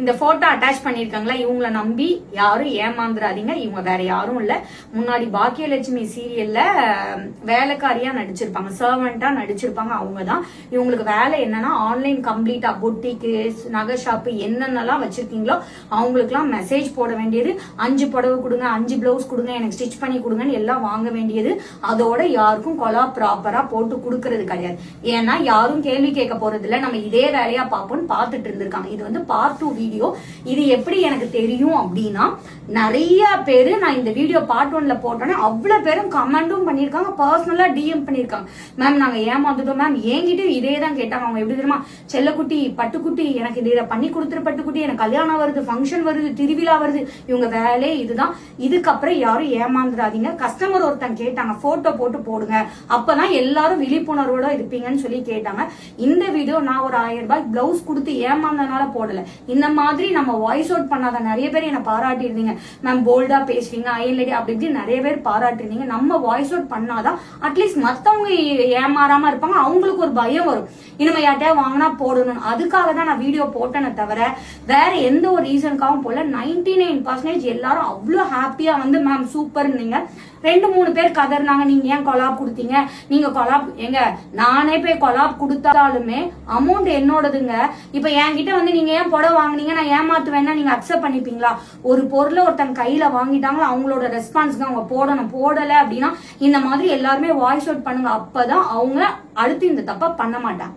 இந்த photo attach பண்ணிருக்காங்களா, இவங்கள நம்பி யாரும் ஏமாந்துடாதீங்க. இவங்க வேற யாரும் இல்ல, முன்னாடி பாக்கியலட்சுமி சீரியல்ல வேலைக்காரியா நடிச்சிருப்பாங்க, சர்வெண்டா நடிச்சிருப்பாங்க. அவங்கதான். இவங்களுக்கு வேலை என்னன்னா ஆன்லைன் கம்ப்ளீட்டா பொட்டிக்கு, நகை ஷாப்பு என்னென்னலாம் வச்சிருக்கீங்களோ அவங்களுக்குலாம் மெசேஜ் போட வேண்டியது, 5 புடவை கொடுங்க, 5 பிளவுஸ் கொடுங்க, எனக்கு ஸ்டிச் பண்ணி கொடுங்கன்னு எல்லாம் வாங்க வேண்டியது. அதோட யாருக்கும் கொலா ப்ராப்பரா போட்டு கொடுக்கறது கிடையாது. ஏன்னா யாரும் கேள்வி கேட்க போறது இல்ல, நம்ம இதே வேலையா பார்ப்போம்னு பார்த்துட்டு இருந்திருக்காங்க. இது வந்து பார்ட் 2 வீடியோ. இது எப்படி எனக்கு தெரியும் அப்படின்னா, நிறைய பேரு நான் இந்த வீடியோ பார்ட் 1ல போட்டோன்னே அவ்வளவு பேரும் கமெண்டும் பண்ணிருக்காங்க, பர்சனலா டிஎம் பண்ணிருக்காங்க. மேம் நாங்க ஏமாந்துட்டோம் மேம், என்கிட்ட இதே தான் கேட்டாங்க. அவங்க எப்படி தெரியுமா, செல்லக்குட்டி பட்டுக்குட்டி எனக்கு இதை பண்ணி கொடுத்துரு, பட்டுக்குட்டி எனக்கு கல்யாணம் வருது, ஃபங்க்ஷன் வருது, திருவிழா வருது, இவங்க வேலையே இதுதான். இதுக்கப்புறம் யாரும் ஏமாந்துடாதீங்க. கஸ்டமர் ஒருத்தன் கேட்டாங்க போட்டோ போட்டு போடுங்க, அப்பதான் எல்லாரும் விழிப்புணர்வோட இருப்பீங்கன்னு சொல்லி கேட்டாங்க. இந்த வீடியோ நான் ஒரு 1000 ரூபாய் பிளவுஸ் கொடுத்து ஏமாந்தனால போடல. இந்த மாதிரி நம்ம வாய்ஸ் அவுட் பண்ணாத நிறைய பேர் என்ன பாராட்டி இருந்தீங்க, மேம் போல்டா பேசுவீங்க, அயன் லேடி அப்படி இப்படி நிறைய பேர் பாராட்டிருந்தீங்க. நம்ம வாய்ஸ் அவுட் பண்ணாதான் அட்லீஸ்ட் மத்தவங்க ஏமாறாம இருப்பாங்க, அவங்களுக்கு ஒரு பயம் வரும், இனிமே யார்ட்டையா வாங்கினா போடணும். அதுக்காக தான் நான் வீடியோ போட்டேனே தவிர வேற எந்த ஒரு ரீசனுக்காகவும் போல. 99% எல்லாரும் அவ்வளவு ஹாப்பியா வந்து மேம் சூப்பர். நீங்க 2-3 பேர் கதர்னாங்க, நீங்க ஏன் கொலாப் கொடுத்தீங்க, நீங்க கொலாப் எங்க, நானே போய் கொலாப் கொடுத்தாலுமே அமௌண்ட் என்னோடதுங்க. இப்ப என்கிட்ட வந்து நீங்க ஏன் புடவை வாங்குனீங்க, நான் ஏமாத்துவேன்னா நீங்க அக்செப்ட் பண்ணிப்பீங்களா? ஒரு பொருளை ஒருத்தன் கையில வாங்கிட்டாங்களோ அவங்களோட ரெஸ்பான்ஸ்க்கு அவங்க போடணும். போடல அப்படின்னா இந்த மாதிரி எல்லாருமே வாய்ஸ் அவுட் பண்ணுங்க, அப்பதான் அவங்க அடுத்து இந்த தப்பா பண்ண மாட்டாங்க.